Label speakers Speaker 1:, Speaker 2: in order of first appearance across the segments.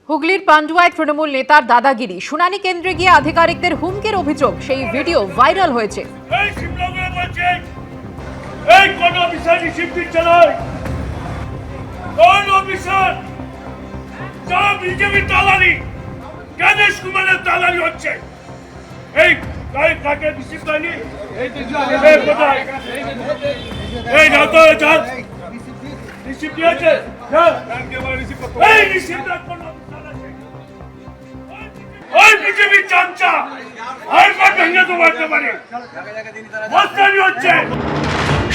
Speaker 1: হুগলির পান্ডুয়ায় তৃণমূল নেতার দাদাগিরি, শুনানি কেন্দ্রে গিয়ে আধিকারিকদের হুমকির অভিযোগ, সেই ভিডিও ভাইরাল হয়েছে।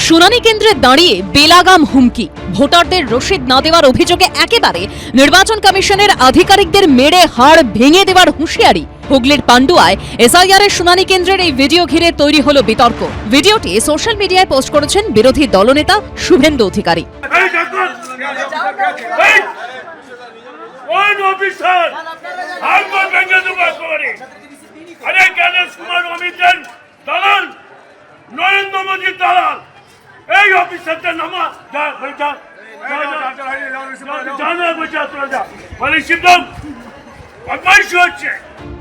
Speaker 2: শুনানি কেন্দ্রে দাঁড়িয়ে বেলাগাম হুমকি, ভোটারদের রসিদ না দেওয়ার অভিযোগে একেবারে নির্বাচন কমিশনের আধিকারিকদের মেরে হাড় ভেঙে দেওয়ার হুঁশিয়ারি। হুগলির পান্ডুয়ায় এসআইআর এর শুনানি কেন্দ্রের এই ভিডিও ঘিরে তৈরি হলো বিতর্ক। ভিডিওটি সোশ্যাল মিডিয়ায় পোস্ট করেছেন বিরোধী দলনেতা শুভেন্দু অধিকারী।
Speaker 3: নরেন্দ্র মোদী দালাল এই অফিসারদের নামা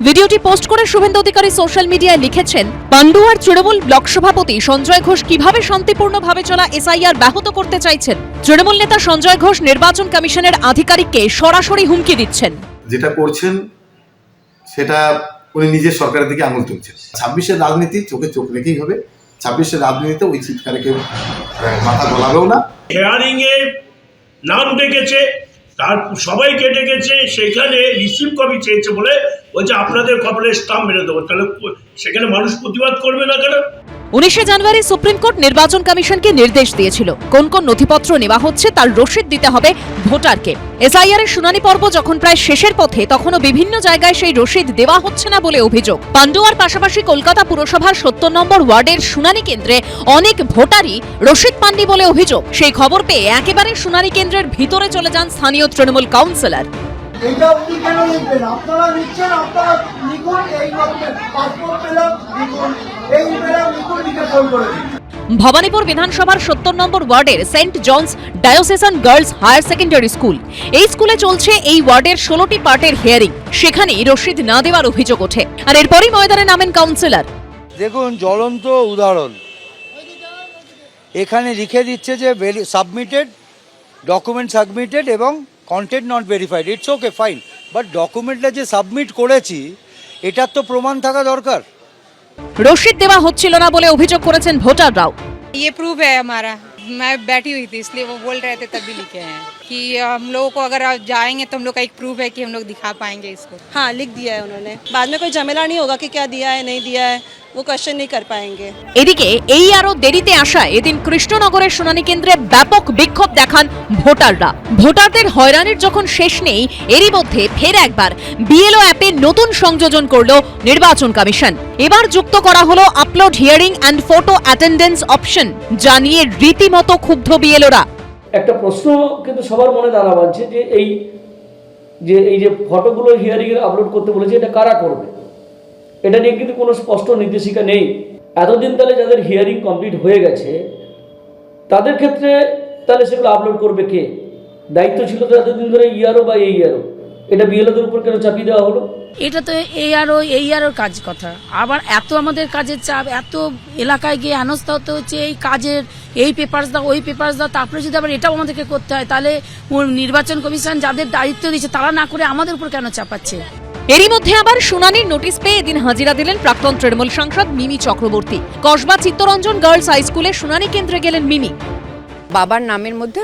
Speaker 2: ভিডিওটি পোস্ট করে শুভেন্দু অধিকারী সোশ্যাল মিডিয়ায় লিখেছেন, পান্ডুয়ার তৃণমূল ব্লক সভাপতি সঞ্জয় ঘোষ কিভাবে শান্তিপূর্ণভাবে চলা এসআইআর ব্যাহত করতে চাইছেন। তৃণমূল নেতা সঞ্জয় ঘোষ নির্বাচন কমিশনের আধিকারিককে সরাসরি হুমকি দিচ্ছেন।
Speaker 4: যেটা করছেন সেটা উনি নিজের সরকারের দিকে আঙুল তুলছেন। 26-এর রাজনীতি চোখে চোখ রেখেই হবে। 26-এর রাজনীতিতে ওই চিৎকারে কেউ মাথা গলাবেও না।
Speaker 3: হেয়ারিং এ নাম ডেকেছে, তার সবাইকে ডেকেছে, সেখানে রিসিভ কপি চেয়েছে বলে বলছে আপনাদের খবরের স্টাম্প মেরে দেবো। তাহলে সেখানে মানুষ প্রতিবাদ করবে না কেন?
Speaker 2: 19শে জানুয়ারি সুপ্রিম কোর্ট নির্বাচন কমিশনকে নির্দেশ দিয়েছিল কোন কোন নথিপত্র নেওয়া হচ্ছে তার রসিদ দিতে হবে ভোটারকে। এসআইআর এর শুনানি পর্ব যখন প্রায় শেষের পথে, তখনও বিভিন্ন জায়গায় সেই রসিদ দেওয়া হচ্ছে না বলে অভিযোগ। পান্ডুয়ার পাশাপাশি কলকাতা পুরসভার 70 নম্বর ওয়ার্ডের শুনানি কেন্দ্রে অনেক ভোটারই রসিদ পাননি বলে অভিযোগ। সেই খবর পেয়ে একেবারে শুনানি কেন্দ্রের ভিতরে চলে যান স্থানীয় তৃণমূল কাউন্সিলর।
Speaker 5: এইটা আপনি কেন লিখবেন? আপনারা লিখছেন, আপনারা লিখুন, এই পাসপোর্ট পেলাম লিখুন, এই পেলাম লিখুন, লিখে ফোন করে দিন।
Speaker 2: ভবানীপুর বিধানসভার 70 নম্বর ওয়ার্ডের saint John's diocesan girls higher secondary school, এই স্কুলে চলছে এই ওয়ার্ডের 16টি পার্টের হিয়ারিং। সেখানেই রসিদ না দেওয়ার অভিযোগ ওঠে, আর এরপরই ময়দানে নামেন কাউন্সিলর।
Speaker 6: দেখুন, জ্বলন্ত উদাহরণ, এখানে লিখে দিচ্ছে যে সাবমিটেড, ডকুমেন্ট সাবমিটেড এবং content not verified. It's okay, fine, but ডকুমেন্টটা যে সাবমিট করেছি এটার তো প্রমাণ থাকা দরকার।
Speaker 2: রসিদ দেওয়া হচ্ছিল না বলে অভিযোগ করেছেন ভোটাররাও।
Speaker 7: ये प्रूफ है हमारा, मैं बैठी हुई थी इसलिए वो बोल रहे थे तभी लिखे हैं कि हम लोगों को अगर आप जाएंगे तो हम लोग का एक प्रूफ है कि हम लोग दिखा पाएंगे इसको।
Speaker 8: हाँ, लिख दिया है उन्होंने, बाद में कोई झमेला नहीं होगा कि क्या दिया है नहीं दिया है, वो क्वेश्चन नहीं कर पाएंगे।
Speaker 2: এদিকে এই আরো দেরিতে আসায় এদিন কৃষ্ণনগরের শুনানি কেন্দ্রে ব্যাপক বিক্ষোভ দেখান ভোটাররা। ভোটারদের হয়রানির যখন শেষ নেই, এরই মধ্যে ফের একবার বিএলও অ্যাপে নতুন সংযোজন করল নির্বাচন কমিশন। এবার যুক্ত করা হলো upload hearing and photo attendance option, যা নিয়ে রীতিমতো ক্ষুব্ধ বিএলওরা।
Speaker 9: একটা প্রশ্ন কিন্তু সবার মনে দাঁড়া বাঁধছে যে এই যে ফটোগুলো হিয়ারিং এর আপলোড করতে বলেছে, এটা কারা করবে? এটা নিয়ে কিন্তু কোনো স্পষ্ট নির্দেশিকা নেই। এতদিন তাহলে যাদের হিয়ারিং কমপ্লিট হয়ে গেছে তাদের ক্ষেত্রে তাহলে সেগুলো আপলোড করবে কে? দায়িত্ব ছিল তো এতদিন ধরে ইআরও বা এইআরও, এটা বিএলওদের উপর কেন চাপিয়ে দেওয়া হলো?
Speaker 10: এটা তো এইআরওর কাজ কথা। আবার এত আমাদের কাজের চাপ, এত এলাকায় গিয়ে হেনস্থা হতে হচ্ছে, এই কাজের এই পেপারস দাও ওই পেপারস দাও, তারপরে যদি আবার এটাও আমাদেরকে করতে হয়, তাহলে নির্বাচন কমিশন যাদের দায়িত্ব দিচ্ছে তারা না করে আমাদের উপর কেন চাপাচ্ছে?
Speaker 2: এরই মধ্যে আবার শুনানির নোটিশ পেয়ে এদিন হাজিরা দিলেন প্রাক্তন তৃণমূল সাংসদ মিমি চক্রবর্তী। কসবা চিত্তরঞ্জন গার্লস হাই স্কুলে শুনানি কেন্দ্রে গেলেন মিমি।
Speaker 11: বাবার নামের মধ্যে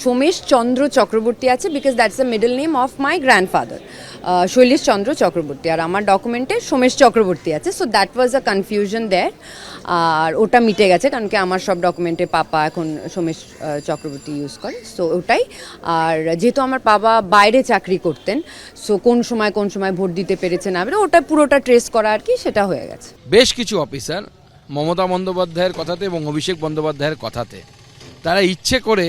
Speaker 11: সোমেশ চন্দ্র চক্রবর্তী আছে, because that's the middle name of my grandfather, Shailesh Chandra Chakraborty, আর আমার ডকুমেন্টে সোমেশ চক্রবর্তী আছে। So that was a confusion there, আর ওটা মিটে গেছে, কারণ কি আমার সব ডকুমেন্টে পাপা এখন সোমেশ চক্রবর্তী ইউজ করে, সো ওটাই। আর যেহেতু আমার বাবা বাইরে চাকরি করতেন, সো কোন সময় ভোট দিতে পেরেছে না পেরে ওটা পুরোটা ট্রেস করা আর কি, সেটা হয়ে গেছে।
Speaker 12: বেশ কিছু অফিসার মমতা বন্দ্যোপাধ্যায়ের কথাতে এবং অভিষেক বন্দ্যোপাধ্যায়ের কথাতে তারা ইচ্ছে করে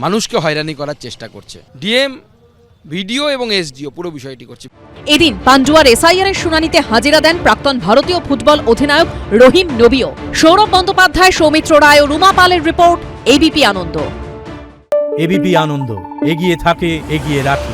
Speaker 12: মানুষকে হয়রানি করার চেষ্টা করছে। ডিএম, ভিডিও এবং এসডিও পুরো বিষয়টি করছে।
Speaker 2: এদিন পান্ডুয়ার এসআইআর এর শুনানিতে হাজিরা দেন প্রাক্তন ভারতীয় ফুটবল অধিনায়ক রহিম নবীও। সৌরভ বন্দ্যোপাধ্যায়, সৌমিত্র রায় ও রুমা পালের রিপোর্ট, এবিপি আনন্দ।
Speaker 13: এবিপি আনন্দ, এগিয়ে থাকে, এগিয়ে রাখে।